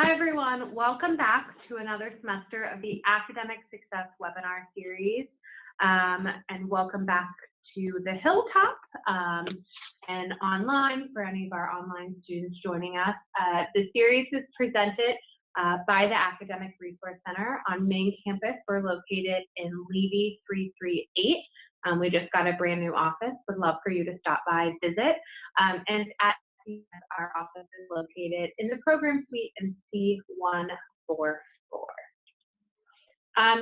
Hi, everyone. Welcome back to another semester of the Academic Success webinar series. And welcome back to the Hilltop and online for any of our online students joining us. The series is presented by the Academic Resource Center on main campus. We're located in Levy 338. We just got a brand new office. Would love for you to stop by, visit. And at our office is located in the program suite in C144.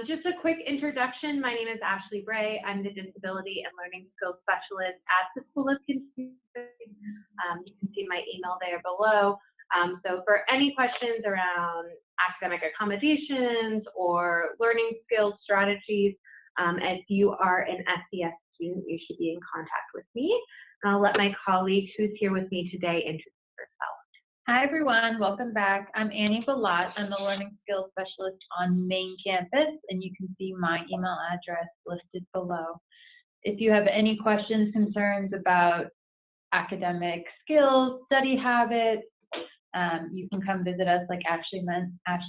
Just a quick introduction. My name is Ashley Bray. I'm the Disability and Learning Skills Specialist at the School of Computing. You can see my email there below. So for any questions around academic accommodations or learning skills strategies, if you are an SES student, you should be in contact with me. I'll let my colleague who's here with me today introduce herself. Hi, everyone. Welcome back. I'm Annie Balat. I'm the Learning Skills Specialist on main campus, and you can see my email address listed below. If you have any questions, concerns about academic skills, study habits, you can come visit us like Ashley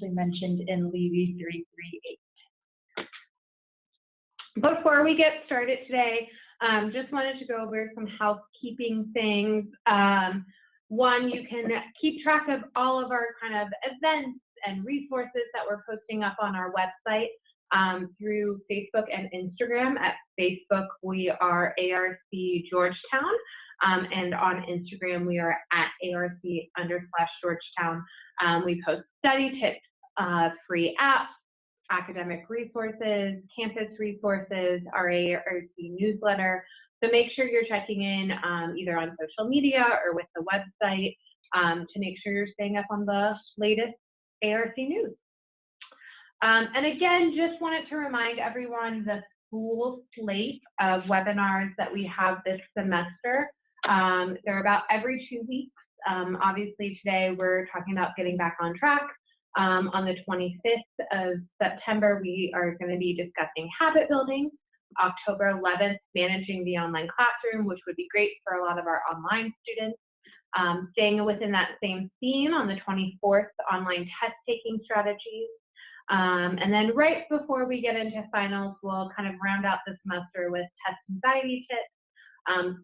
mentioned in Levy 338. Before we get started today, just wanted to go over some housekeeping things. One, you can keep track of all of our kind of events and resources that we're posting up on our website through Facebook and Instagram. At Facebook, we are ARC Georgetown, and on Instagram, we are at ARC_Georgetown. We post study tips, free apps, academic resources, campus resources, our ARC newsletter. So make sure you're checking in either on social media or with the website to make sure you're staying up on the latest ARC news. And again, just wanted to remind everyone the full slate of webinars that we have this semester. They're about every 2 weeks. Obviously today we're talking about getting back on track. On the 25th of September, we are going to be discussing habit building. October 11th, managing the online classroom, which would be great for a lot of our online students. Staying within that same theme, on the 24th, online test-taking strategies. And then right before we get into finals, we'll kind of round out the semester with test anxiety tips.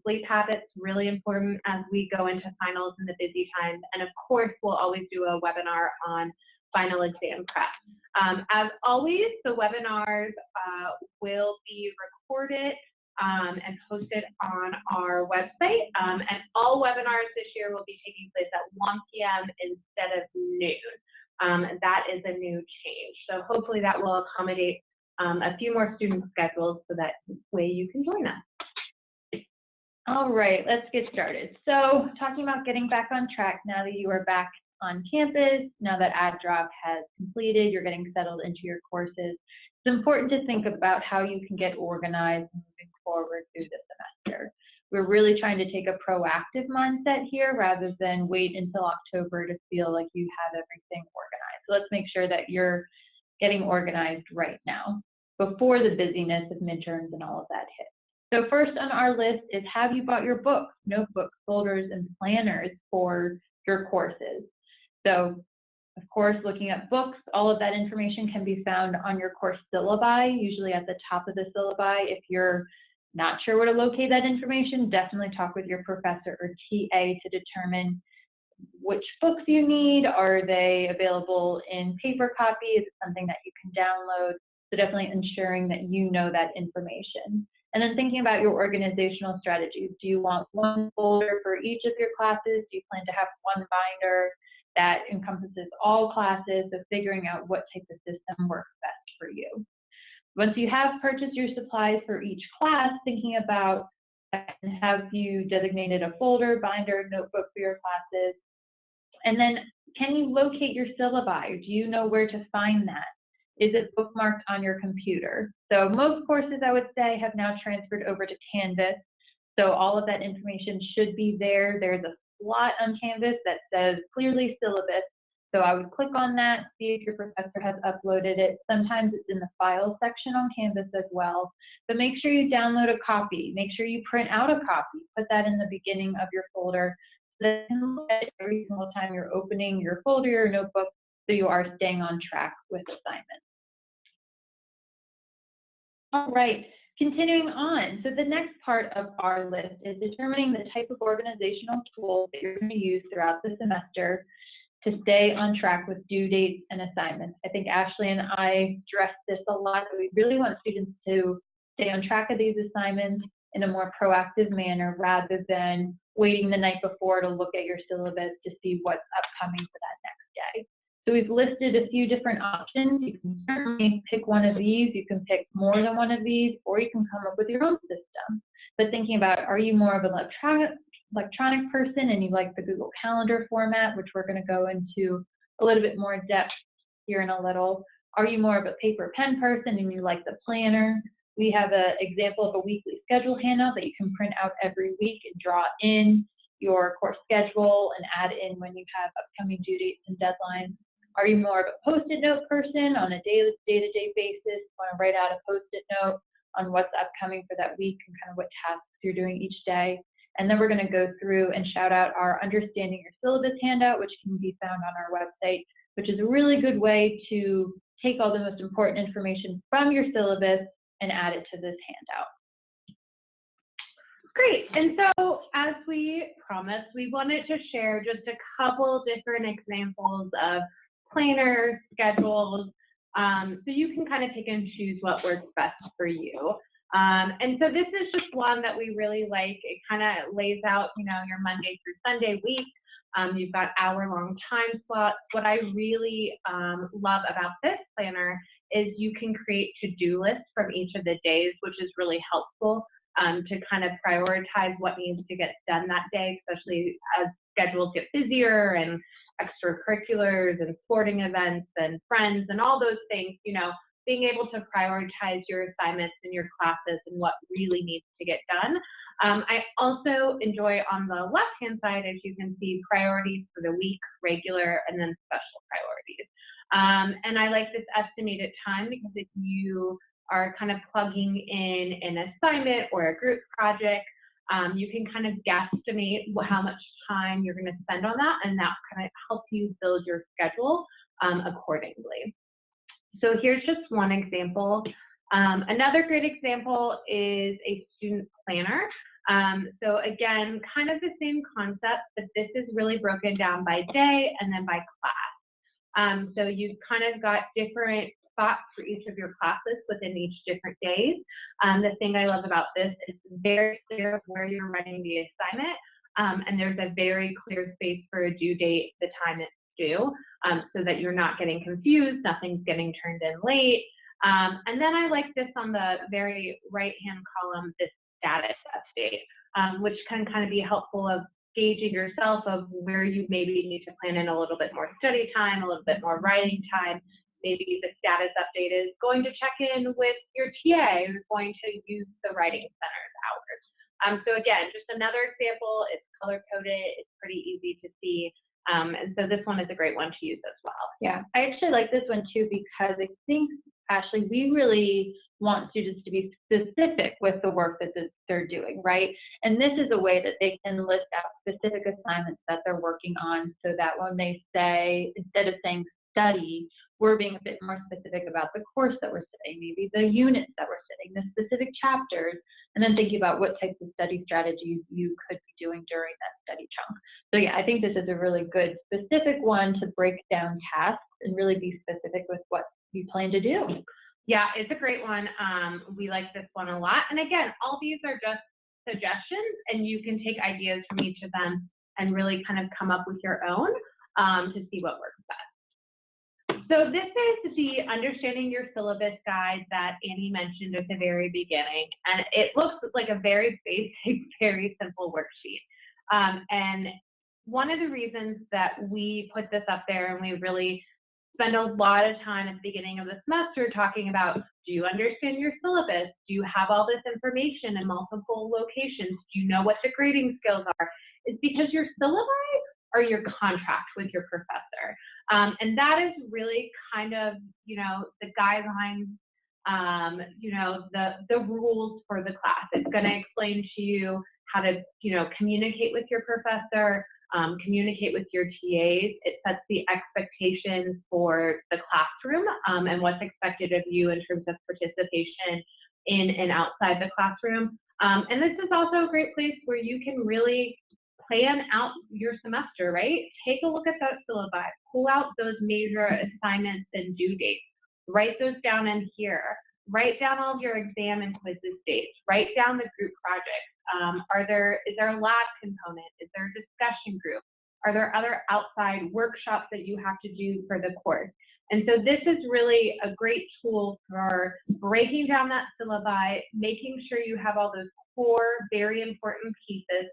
Sleep habits, really important as we go into finals in the busy times. And of course, we'll always do a webinar on final exam prep. As always, the webinars will be recorded and posted on our website. And all webinars this year will be taking place at 1 p.m. instead of noon. That is a new change. So hopefully that will accommodate a few more student schedules so that way you can join us. All right, let's get started. So talking about getting back on track now that you are back on campus, now that ad drop has completed, you're getting settled into your courses, it's important to think about how you can get organized moving forward through the semester. We're really trying to take a proactive mindset here rather than wait until October to feel like you have everything organized. So let's make sure that you're getting organized right now before the busyness of midterms and all of that hits. So first on our list is, have you bought your books, notebooks, folders, and planners for your courses? So of course, looking at books, all of that information can be found on your course syllabi, usually at the top of the syllabi. If you're not sure where to locate that information, definitely talk with your professor or TA to determine which books you need. Are they available in paper copy? Is it something that you can download? So definitely ensuring that you know that information. And then thinking about your organizational strategies. Do you want one folder for each of your classes? Do you plan to have one binder that encompasses all classes? So figuring out what type of system works best for you. Once you have purchased your supplies for each class, thinking about, have you designated a folder, binder, notebook for your classes? And then can you locate your syllabi? Do you know where to find that? Is it bookmarked on your computer? So most courses, I would say, have now transferred over to Canvas. So all of that information should be there. There's a slot on Canvas that says clearly syllabus. So I would click on that, see if your professor has uploaded it. Sometimes it's in the file section on Canvas as well. But make sure you download a copy. Make sure you print out a copy. Put that in the beginning of your folder so that you can look at it every single time you're opening your folder or notebook so you are staying on track with assignments. All right, continuing on. So the next part of our list is determining the type of organizational tools that you're going to use throughout the semester to stay on track with due dates and assignments. I think Ashley and I stressed this a lot, that we really want students to stay on track of these assignments in a more proactive manner rather than waiting the night before to look at your syllabus to see what's upcoming for that next day. So we've listed a few different options. You can certainly pick one of these, you can pick more than one of these, or you can come up with your own system. But thinking about, are you more of an electronic person and you like the Google Calendar format, which we're going to go into a little bit more depth here in a little. Are you more of a paper pen person and you like the planner? We have an example of a weekly schedule handout that you can print out every week and draw in your course schedule and add in when you have upcoming due dates and deadlines. Are you more of a Post-it note person on a day-to-day basis? Want to write out a Post-it note on what's upcoming for that week and kind of what tasks you're doing each day? And then we're going to go through and shout out our Understanding Your Syllabus handout, which can be found on our website, which is a really good way to take all the most important information from your syllabus and add it to this handout. Great, and so as we promised, we wanted to share just a couple different examples of planners, schedules, so you can kind of pick and choose what works best for you. And so this is just one that we really like. It kind of lays out, your Monday through Sunday week. You've got hour-long time slots. What I really love about this planner is you can create to-do lists from each of the days, which is really helpful to kind of prioritize what needs to get done that day, especially as schedules get busier and extracurriculars and sporting events and friends and all those things, being able to prioritize your assignments and your classes and what really needs to get done. I also enjoy on the left-hand side, as you can see, priorities for the week, regular, and then special priorities. And I like this estimated time because if you are kind of plugging in an assignment or a group project, you can kind of guesstimate how much time you're going to spend on that, and that kind of helps you build your schedule accordingly. So here's just one example. Another great example is a student planner. So again, kind of the same concept, but this is really broken down by day and then by class. So you've kind of got different spots for each of your classes within each different days. The thing I love about this is very clear where you're running the assignment, and there's a very clear space for a due date, the time it's due, so that you're not getting confused, nothing's getting turned in late. And then I like this on the very right-hand column, this status update, which can kind of be helpful of gauging yourself of where you maybe need to plan in a little bit more study time, a little bit more writing time. Maybe the status update is going to check in with your TA who's going to use the writing center's hours. So again, just another example, it's color-coded, it's pretty easy to see. And so this one is a great one to use as well. Yeah, I actually like this one too because I think, Ashley, we really want students to be specific with the work that they're doing, right? And this is a way that they can list out specific assignments that they're working on so that when they say, instead of saying study, we're being a bit more specific about the course that we're studying, maybe the units that we're studying, the specific chapters, and then thinking about what types of study strategies you could be doing during that study chunk. So yeah, I think this is a really good specific one to break down tasks and really be specific with what you plan to do. Yeah, it's a great one. We like this one a lot. And again, all these are just suggestions, and you can take ideas from each of them and really kind of come up with your own to see what works best. So this is the Understanding Your Syllabus guide that Annie mentioned at the very beginning. And it looks like a very basic, very simple worksheet. And one of the reasons that we put this up there and we really spend a lot of time at the beginning of the semester talking about, do you understand your syllabus? Do you have all this information in multiple locations? Do you know what the grading skills are? Is because your syllabi are your contract with your professor. And that is really kind of, the guidelines, the rules for the class. It's going to explain to you how to, communicate with your professor, communicate with your TAs. It sets the expectations for the classroom and what's expected of you in terms of participation in and outside the classroom. And this is also a great place where you can really plan out your semester, right? Take a look at that syllabi, pull out those major assignments and due dates, write those down in here, write down all of your exam and quizzes dates, write down the group projects. Is there a lab component? Is there a discussion group? Are there other outside workshops that you have to do for the course? And so this is really a great tool for breaking down that syllabi, making sure you have all those core, very important pieces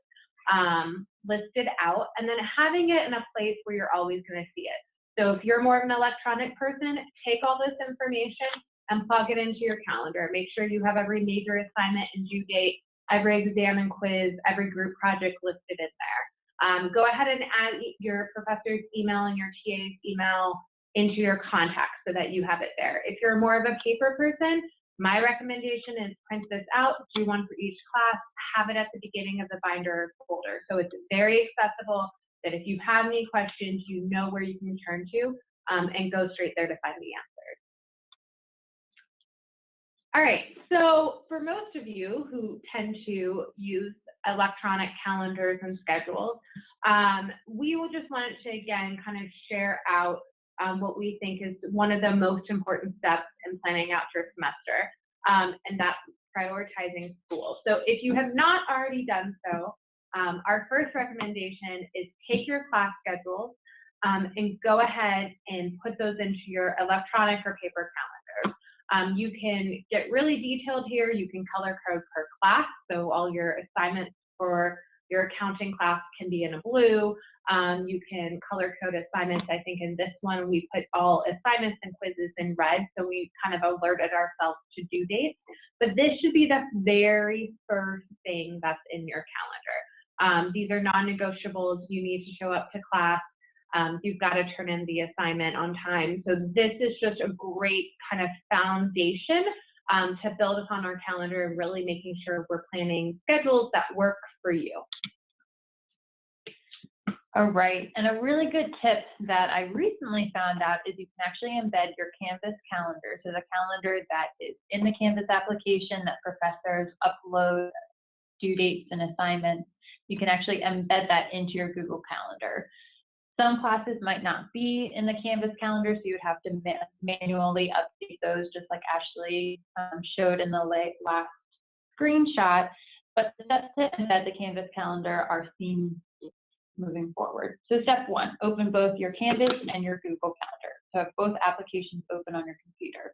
listed out, and then having it in a place where you're always going to see it. So if you're more of an electronic person, take all this information and plug it into your calendar. Make sure you have every major assignment and due date, every exam and quiz, every group project listed in there. Go ahead and add your professor's email and your TA's email into your contacts so that you have it there. If you're more of a paper person, my recommendation is print this out, do one for each class, have it at the beginning of the binder folder. So it's very accessible that if you have any questions, you know where you can turn to and go straight there to find the answers. All right, so for most of you who tend to use electronic calendars and schedules, we will just want to, again, kind of share out what we think is one of the most important steps in planning out your semester, and that's prioritizing school. So if you have not already done so, our first recommendation is take your class schedules and go ahead and put those into your electronic or paper calendars. You can get really detailed here. You can color code per class, so all your assignments for your accounting class can be in a blue. You can color code assignments. I think in this one we put all assignments and quizzes in red, so we kind of alerted ourselves to due dates. But this should be the very first thing that's in your calendar. These are non-negotiables. You need to show up to class. You've got to turn in the assignment on time. So this is just a great kind of foundation to build upon our calendar and really making sure we're planning schedules that work for you. All right, and a really good tip that I recently found out is you can actually embed your Canvas calendar. So the calendar that is in the Canvas application that professors upload due dates and assignments, you can actually embed that into your Google Calendar. Some classes might not be in the Canvas calendar, so you would have to manually update those, just like Ashley showed in the last screenshot. But the steps to embed the Canvas calendar are seen moving forward. So step one, open both your Canvas and your Google Calendar. So have both applications open on your computer.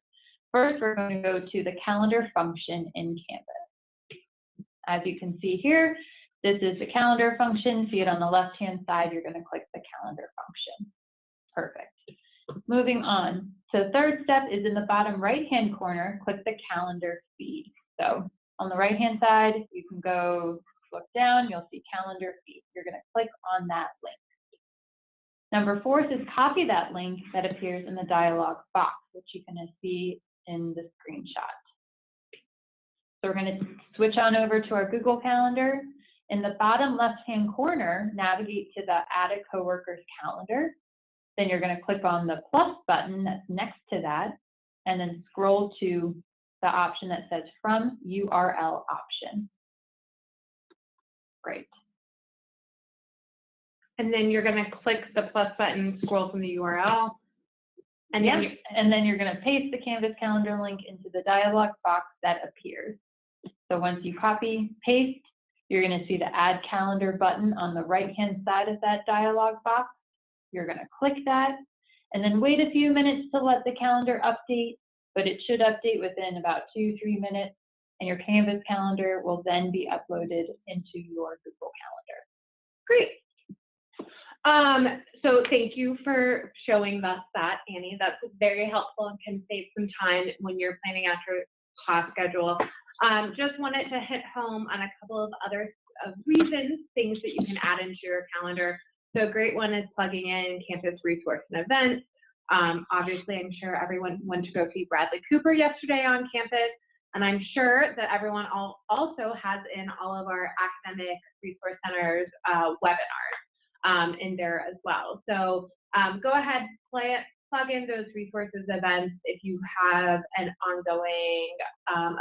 First, we're going to go to the calendar function in Canvas. As you can see here, this is the calendar function. See it on the left-hand side, you're going to click the calendar function. Perfect. Moving on. So third step is in the bottom right-hand corner, click the calendar feed. So on the right-hand side, you can go look down, you'll see calendar feed. You're going to click on that link. Number 4 is copy that link that appears in the dialog box, which you can see in the screenshot. So we're going to switch on over to our Google Calendar. In the bottom left-hand corner, navigate to the Add a Coworker's Calendar. Then you're going to click on the plus button that's next to that, and then scroll to the option that says From URL Option. Great. And then you're going to click the plus button, scroll from the URL. And then you're going to paste the Canvas calendar link into the dialog box that appears. So once you copy, paste, you're going to see the Add Calendar button on the right-hand side of that dialog box. You're going to click that, and then wait a few minutes to let the calendar update, but it should update within about 2-3 minutes, and your Canvas calendar will then be uploaded into your Google Calendar. Great. So thank you for showing us that, Annie. That's very helpful and can save some time when you're planning out your class schedule. Just wanted to hit home on a couple of other reasons, things that you can add into your calendar. So a great one is plugging in campus resource and events. Obviously, I'm sure everyone went to go see Bradley Cooper yesterday on campus, and I'm sure that everyone also has in all of our academic resource centers webinars. in there as well. So go ahead, plug in those resources events if you have an ongoing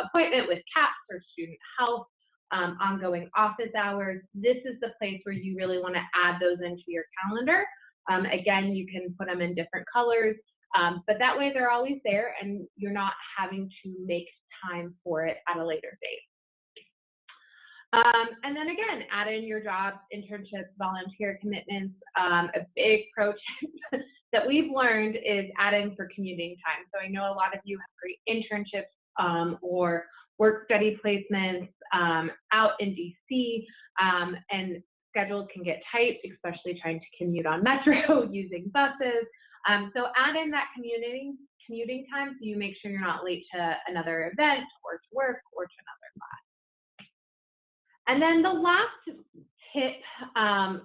appointment with CAPS or student health, ongoing office hours. This is the place where you really want to add those into your calendar. Again, you can put them in different colors, but that way they're always there and you're not having to make time for it at a later date. And then again, add in your jobs, internships, volunteer commitments. A big pro tip that we've learned is adding for commuting time. So I know a lot of you have great internships or work study placements out in DC, and schedules can get tight, especially trying to commute on Metro using buses. So add in that commuting time so you make sure you're not late to another event or to work or to another class. And then the last tip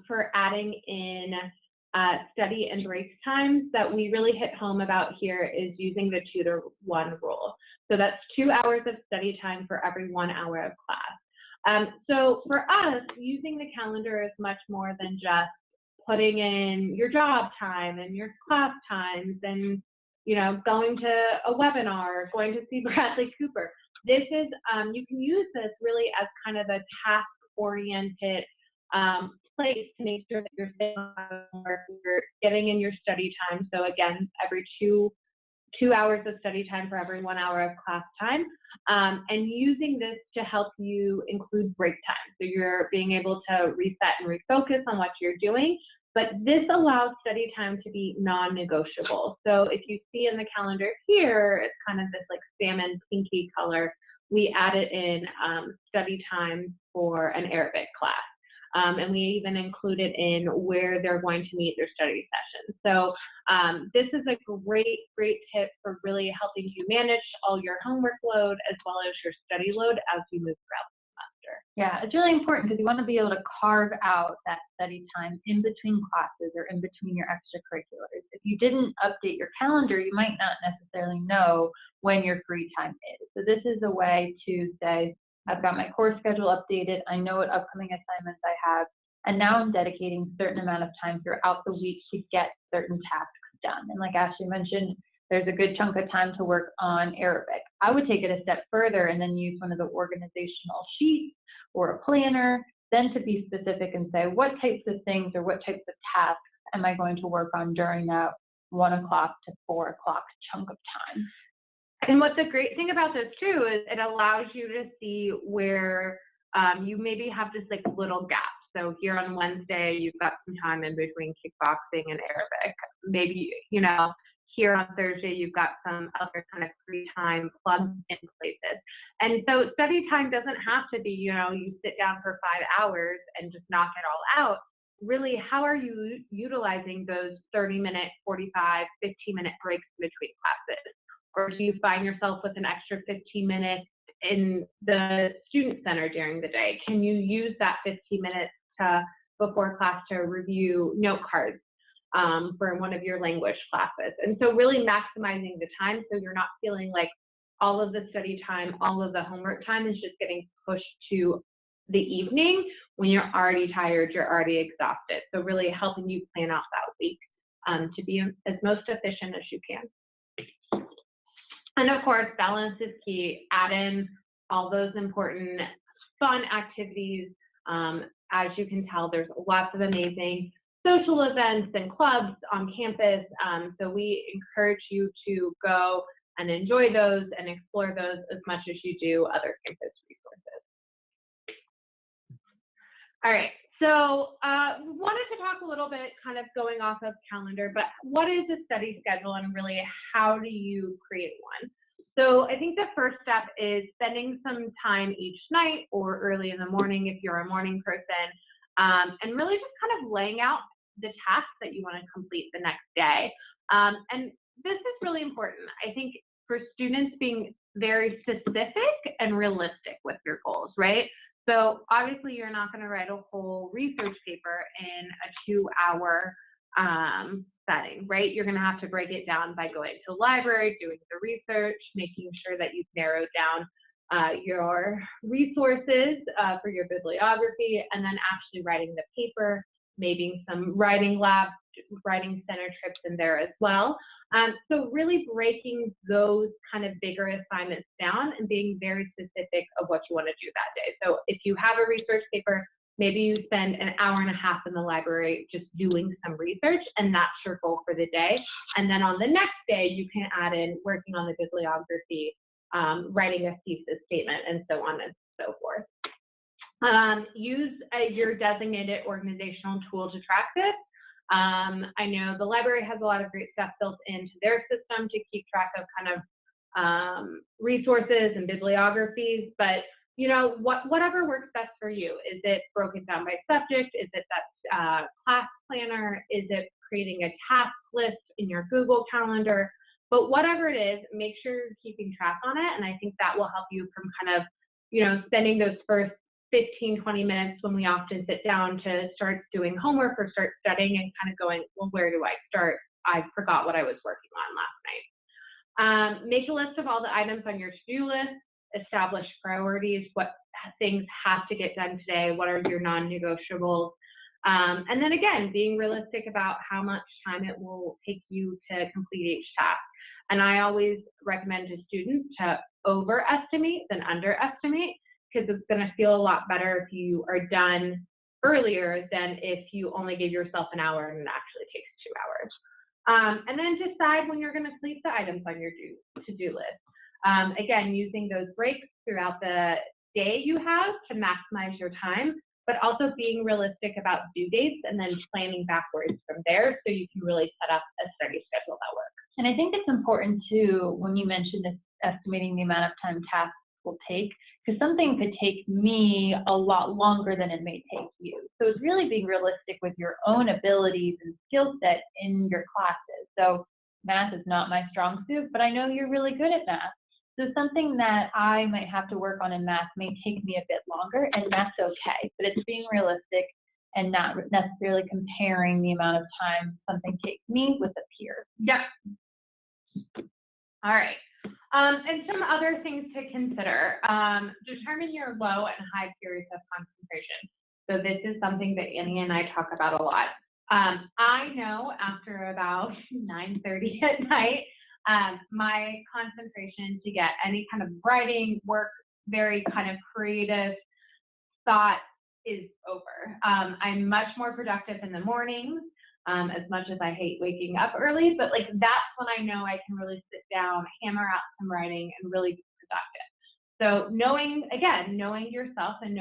for adding in study and break times that we really hit home about here is using the Tutor One Roll. So that's 2 hours of study time for every 1 hour of class. So for us, using the calendar is much more than just putting in your job time and your class times and, you know, going to a webinar, going to see Bradley Cooper. This is, you can use this really as kind of a task-oriented place to make sure that you're staying on work, you're getting in your study time. So again, every two hours of study time for every 1 hour of class time, and using this to help you include break time. So you're being able to reset and refocus on what you're doing, but this allows study time to be non-negotiable. So if you see in the calendar here, it's kind of this like salmon pinky color. We added in study time for an Arabic class. And we even included in where they're going to meet their study sessions. So this is a great tip for really helping you manage all your homework load as well as your study load as you move throughout the semester. Yeah, it's really important because you want to be able to carve out that study time in between classes or in between your extracurriculars. If you didn't update your calendar, you might not necessarily know when your free time is. So this is a way to say, I've got my course schedule updated, I know what upcoming assignments I have, and now I'm dedicating a certain amount of time throughout the week to get certain tasks done. And like Ashley mentioned, there's a good chunk of time to work on Arabic. I would take it a step further and then use one of the organizational sheets or a planner, then to be specific and say, what types of things or what types of tasks am I going to work on during that 1 o'clock to 4 o'clock chunk of time? And what's a great thing about this too is it allows you to see where you maybe have this like little gap. So here on Wednesday, you've got some time in between kickboxing and Arabic. Maybe, you know, here on Thursday, you've got some other kind of free time plugged in places. And so study time doesn't have to be, you know, you sit down for 5 hours and just knock it all out. Really, how are you utilizing those 30-minute, 45, 15-minute breaks between classes? Or do you find yourself with an extra 15 minutes in the student center during the day? Can you use that 15 minutes before class to review note cards for one of your language classes? And so really maximizing the time so you're not feeling like all of the study time, all of the homework time is just getting pushed to the evening when you're already tired, you're already exhausted. So really helping you plan out that week to be as most efficient as you can. And of course, balance is key. Add in all those important fun activities. As you can tell, there's lots of amazing social events and clubs on campus. So we encourage you to go and enjoy those and explore those as much as you do other campus resources. All right, so wanted to talk a little bit kind of going off of calendar, but what is a study schedule and really how do you create one? So I think the first step is spending some time each night or early in the morning if you're a morning person, and really just kind of laying out the tasks that you want to complete the next day. And this is really important, I think, for students being very specific and realistic with your goals, right? So obviously you're not going to write a whole research paper in a 2-hour setting, right? You're going to have to break it down by going to the library, doing the research, making sure that you've narrowed down your resources for your bibliography, and then actually writing the paper maybe some writing lab, writing center trips in there as well. So really breaking those kind of bigger assignments down and being very specific of what you want to do that day. So if you have a research paper, maybe you spend an hour and a half in the library just doing some research, and that's your goal for the day. And then on the next day, you can add in working on the bibliography, writing a thesis statement, and so on and so forth. Use your designated organizational tool to track this. I know the library has a lot of great stuff built into their system to keep track of kind of resources and bibliographies, but you know, whatever works best for you. Is it broken down by subject? Is it that class planner? Is it creating a task list in your Google Calendar? But whatever it is, make sure you're keeping track on it, and I think that will help you from kind of, you know, spending those first 15, 20 minutes when we often sit down to start doing homework or start studying and kind of going, well, where do I start? I forgot what I was working on last night. Make a list of all the items on your to-do list, establish priorities, what things have to get done today, what are your non-negotiables, and then again, being realistic about how much time it will take you to complete each task. And I always recommend to students to overestimate than underestimate, because it's going to feel a lot better if you are done earlier than if you only give yourself an hour and it actually takes 2 hours. And then decide when you're going to complete the items on your to-do list. Again, using those breaks throughout the day you have to maximize your time, but also being realistic about due dates and then planning backwards from there so you can really set up a study schedule that works. And I think it's important too, when you mentioned this, estimating the amount of time tasks will take, because something could take me a lot longer than it may take you. So it's really being realistic with your own abilities and skill set in your classes. So math is not my strong suit, but I know you're really good at math. So something that I might have to work on in math may take me a bit longer, and that's okay. But it's being realistic and not necessarily comparing the amount of time something takes me with a peer. Yep. All right. And some other things to consider. Determine your low and high periods of concentration. So this is something that Annie and I talk about a lot. I know after about 9:30 at night, my concentration to get any kind of writing, work, very kind of creative thought is over. I'm much more productive in the mornings, as much as I hate waking up early, but like that's when I know I can really sit down, hammer out some writing, and really be productive. So knowing yourself and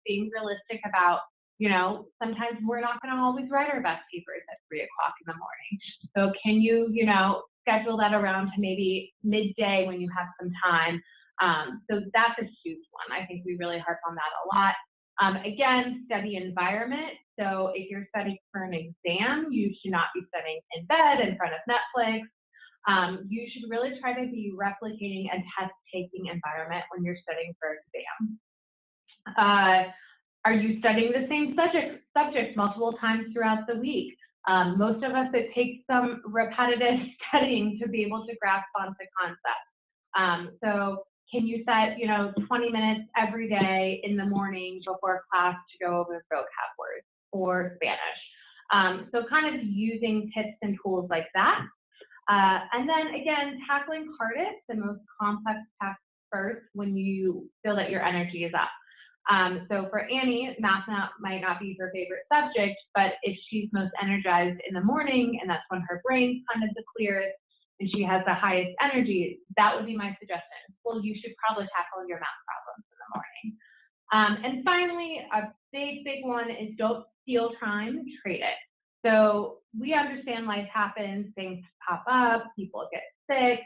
being realistic about, you know, sometimes we're not going to always write our best papers at 3 o'clock in the morning. So can you, you know, schedule that around to maybe midday when you have some time? So that's a huge one. I think we really harp on that a lot. Again, study environment. So if you're studying for an exam, you should not be studying in bed in front of Netflix. You should really try to be replicating a test-taking environment when you're studying for exam. Are you studying the same subject multiple times throughout the week? Most of us, it takes some repetitive studying to be able to grasp onto concepts. So can you set, you know, 20 minutes every day in the morning before class to go over vocab words or Spanish? So kind of using tips and tools like that. And then again, tackling hardest and most complex tasks first when you feel that your energy is up. So for Annie, math might not be her favorite subject, but if she's most energized in the morning and that's when her brain's kind of the clearest and she has the highest energy, that would be my suggestion. Well, you should probably tackle your math problems in the morning. And finally, a big one is don't steal time, trade it. So we understand life happens, things pop up, people get sick,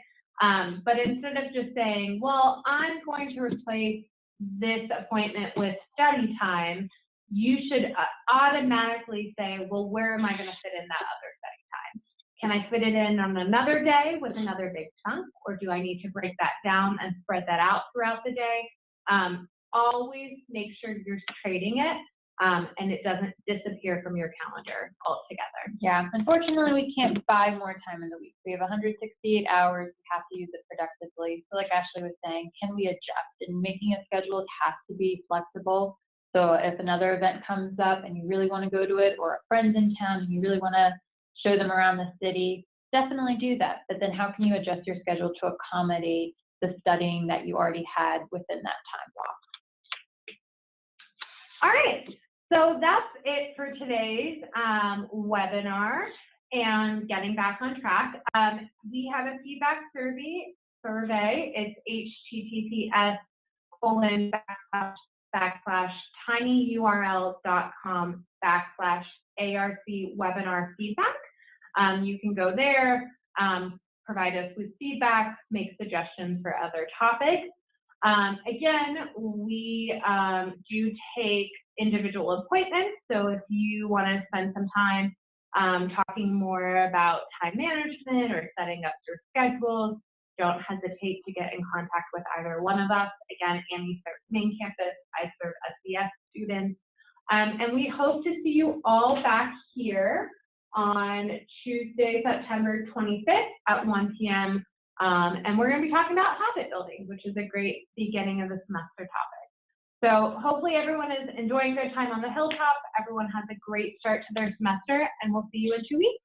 but instead of just saying, well, I'm going to replace this appointment with study time, you should automatically say, well, where am I going to fit in that other study time? Can I fit it in on another day with another big chunk, or do I need to break that down and spread that out throughout the day? Always make sure you're trading it and it doesn't disappear from your calendar altogether. Yeah, unfortunately, we can't buy more time in the week. We have 168 hours. We have to use it productively. So like Ashley was saying, can we adjust? And making a schedule has to be flexible. So if another event comes up and you really want to go to it, or a friend's in town and you really want to show them around the city, definitely do that. But then how can you adjust your schedule to accommodate the studying that you already had within that time block? All right, so that's it for today's webinar and getting back on track. We have a feedback survey. It's https://tinyurl.com/ARC webinar feedback. You can go there, provide us with feedback, make suggestions for other topics. Again, we do take individual appointments, so if you want to spend some time talking more about time management or setting up your schedules, don't hesitate to get in contact with either one of us. Again, Annie serves main campus, I serve SDS students. And we hope to see you all back here on Tuesday, September 25th at 1 p.m. And we're going to be talking about habit building, which is a great beginning of the semester topic. So hopefully everyone is enjoying their time on the hilltop. Everyone has a great start to their semester, and we'll see you in 2 weeks.